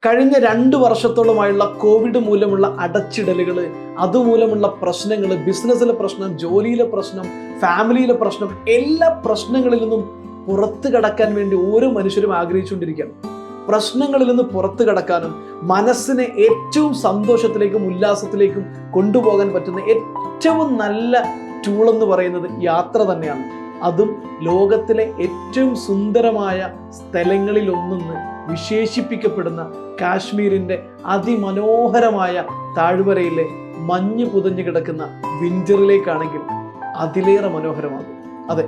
കഴിഞ്ഞ 2 വർഷത്തോളമായുള്ള കോവിഡ് മൂലമുള്ള അടച്ചിടലുകൾ, അതുമൂലമുള്ള പ്രശ്നങ്ങൾ, ബിസിനസ്സിലെ പ്രശ്നം, ജോലിയിലെ പ്രശ്നം, ഫാമിലിയിലെ പ്രശ്നം, എല്ലാ പ്രശ്നങ്ങളിൽ നിന്നും പുറത്തു കടക്കാൻ വേണ്ടി ഓരോ മനുഷ്യരും ആഗ്രഹിച്ചുകൊണ്ടിരിക്കുകയാണ്. പ്രശ്നങ്ങളിൽ നിന്ന് പുറത്തു കടക്കാനും മനസ്സിനെ ഏറ്റവും സന്തോഷത്തിലേക്കും ഉല്ലാസത്തിലേക്കും കൊണ്ടുപോകാൻ പറ്റുന്ന ഏറ്റവും നല്ല ടൂൾ എന്ന് പറയുന്നത് യാത്ര തന്നെയാണ്. അതും ലോകത്തിലെ ഏറ്റവും സുന്ദരമായ സ്ഥലങ്ങളിൽ ഒന്നെന്ന് വിശേഷിപ്പിക്കപ്പെടുന്ന കാശ്മീരിൻ്റെ അതിമനോഹരമായ താഴ്വരയിലെ മഞ്ഞ് പുതഞ്ഞു കിടക്കുന്ന വിന്ററിലേക്കാണെങ്കിൽ അതിലേറെ മനോഹരമാകും. അതെ,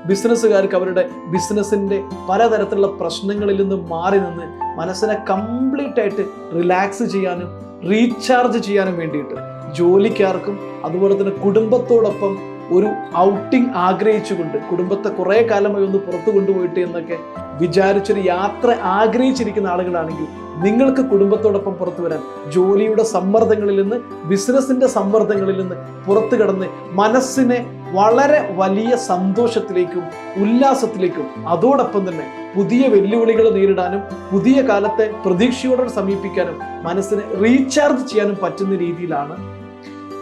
ബിസിനസ്സുകാർക്ക് അവരുടെ ബിസിനസ്സിൻ്റെ പലതരത്തിലുള്ള പ്രശ്നങ്ങളിൽ നിന്ന് മാറി നിന്ന് മനസ്സിനെ കംപ്ലീറ്റ് ആയിട്ട് റിലാക്സ് ചെയ്യാനും റീചാർജ് ചെയ്യാനും വേണ്ടിയിട്ട്, ജോലിക്കാർക്കും അതുപോലെ തന്നെ കുടുംബത്തോടൊപ്പം ഒരു ഔട്ടിംഗ് ആഗ്രഹിച്ചുകൊണ്ട്, കുടുംബത്തെ കുറേ കാലമായി ഒന്ന് പുറത്തു കൊണ്ടുപോയിട്ട് എന്നൊക്കെ വിചാരിച്ചൊരു യാത്ര ആഗ്രഹിച്ചിരിക്കുന്ന ആളുകളാണെങ്കിൽ നിങ്ങൾക്ക് കുടുംബത്തോടൊപ്പം പുറത്തു വരാൻ, ജോലിയുടെ സമ്മർദ്ദങ്ങളിൽ നിന്ന്, ബിസിനസ്സിൻ്റെ സമ്മർദ്ദങ്ങളിൽ നിന്ന് പുറത്തു കടന്ന് മനസ്സിനെ വളരെ വലിയ സന്തോഷത്തിലേക്കും ഉല്ലാസത്തിലേക്കും അതോടൊപ്പം തന്നെ പുതിയ വെല്ലുവിളികൾ നേരിടാനും പുതിയ കാലത്തെ പ്രതീക്ഷയോടെ സമീപിക്കാനും മനസ്സിനെ റീചാർജ് ചെയ്യാനും പറ്റുന്ന രീതിയിലാണ്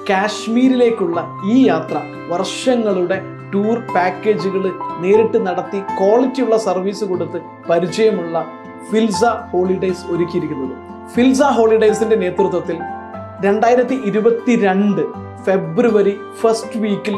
കാശ്മീരിലേക്കുള്ള ഈ യാത്ര വർഷങ്ങളുടെ ടൂർ പാക്കേജുകൾ നേരിട്ട് നടത്തി ക്വാളിറ്റിയുള്ള സർവീസ് കൊടുത്ത് പരിചയമുള്ള ഫിൽസ ഹോളിഡേയ്സ് ഒരുക്കിയിരിക്കുന്നത്. ഫിൽസ ഹോളിഡേയ്സിന്റെ നേതൃത്വത്തിൽ 2022 ഫെബ്രുവരി 1st വീക്കിൽ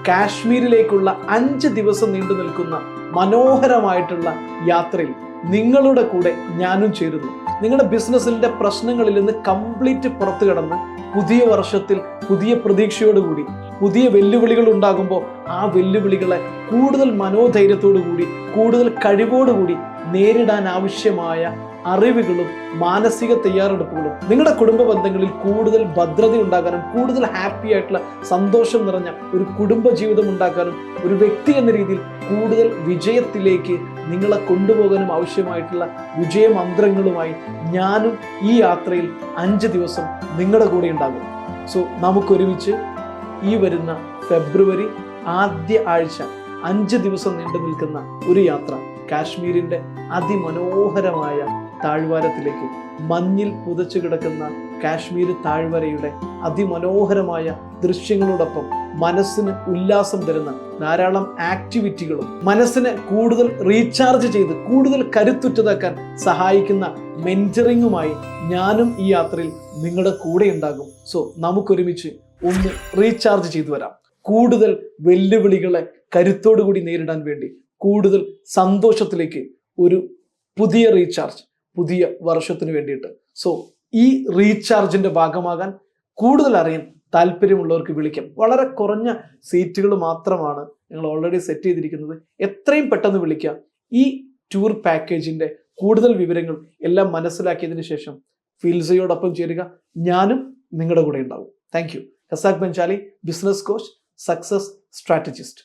കാശ്മീരിലേക്കുള്ള 5 ദിവസം നീണ്ടു നിൽക്കുന്ന മനോഹരമായിട്ടുള്ള യാത്രയിൽ നിങ്ങളുടെ കൂടെ ഞാനും ചേരുന്നു. നിങ്ങളുടെ ബിസിനസ്സിൻ്റെ പ്രശ്നങ്ങളിൽ നിന്ന് കംപ്ലീറ്റ് പുറത്തു കടന്ന് പുതിയ വർഷത്തിൽ പുതിയ പ്രതീക്ഷയോടുകൂടി, പുതിയ വെല്ലുവിളികൾ ഉണ്ടാകുമ്പോൾ ആ വെല്ലുവിളികളെ കൂടുതൽ മനോധൈര്യത്തോടു കൂടി, കൂടുതൽ കഴിവോടുകൂടി നേരിടാൻ ആവശ്യമായ അറിവുകളും മാനസിക തയ്യാറെടുപ്പുകളും നിങ്ങളുടെ കുടുംബ ബന്ധങ്ങളിൽ കൂടുതൽ ഭദ്രത ഉണ്ടാക്കാനും കൂടുതൽ ഹാപ്പി ആയിട്ടുള്ള സന്തോഷം നിറഞ്ഞ ഒരു കുടുംബ ജീവിതം ഉണ്ടാക്കാനും ഒരു വ്യക്തി എന്ന രീതിയിൽ കൂടുതൽ വിജയത്തിലേക്ക് നിങ്ങളെ കൊണ്ടുപോകാനും ആവശ്യമായിട്ടുള്ള വിജയമന്ത്രങ്ങളുമായി ഞാനും ഈ യാത്രയിൽ 5 ദിവസം നിങ്ങളുടെ കൂടെ ഉണ്ടാകും. സോ നമുക്കൊരുമിച്ച് ഈ വരുന്ന ഫെബ്രുവരി ആദ്യ ആഴ്ച 5 ദിവസം നീണ്ടു നിൽക്കുന്ന ഒരു യാത്ര കാശ്മീരിൻ്റെ അതിമനോഹരമായ താഴ്വാരത്തിലേക്ക്, മഞ്ഞിൽ പുതച്ചു കിടക്കുന്ന കാശ്മീർ താഴ്വരയുടെ അതിമനോഹരമായ ദൃശ്യങ്ങളോടൊപ്പം മനസ്സിന് ഉല്ലാസം തരുന്ന ധാരാളം ആക്ടിവിറ്റികളും മനസ്സിനെ കൂടുതൽ റീചാർജ് ചെയ്ത് കൂടുതൽ കരുത്തുറ്റതാക്കാൻ സഹായിക്കുന്ന മെന്ററിങ്ങുമായി ഞാനും ഈ യാത്രയിൽ നിങ്ങളുടെ കൂടെ ഉണ്ടാകും. സോ നമുക്കൊരുമിച്ച് ഒന്ന് റീചാർജ് ചെയ്തു വരാം. കൂടുതൽ വെല്ലുവിളികളെ കരുത്തോടു കൂടി നേരിടാൻ വേണ്ടി, കൂടുതൽ സന്തോഷത്തിലേക്ക് ഒരു പുതിയ റീചാർജ് പുതിയ വർഷത്തിന് വേണ്ടിയിട്ട്. സോ ഈ റീചാർജിന്റെ ഭാഗമാകാൻ, കൂടുതൽ അറിയാൻ താല്പര്യമുള്ളവർക്ക് വിളിക്കാം. വളരെ കുറഞ്ഞ സീറ്റുകൾ മാത്രമാണ് ഞങ്ങൾ ഓൾറെഡി സെറ്റ് ചെയ്തിരിക്കുന്നത്. എത്രയും പെട്ടെന്ന് വിളിക്കാം. ഈ ടൂർ പാക്കേജിന്റെ കൂടുതൽ വിവരങ്ങൾ എല്ലാം മനസ്സിലാക്കിയതിന് ശേഷം ഫിൽസയോടൊപ്പം ചേരുക. ഞാനും നിങ്ങളുടെ കൂടെ ഉണ്ടാവും. Thank you. കസാക് ബെഞ്ചാലി, ബിസിനസ് കോച്ച്, സക്സസ് സ്ട്രാറ്റജിസ്റ്റ്.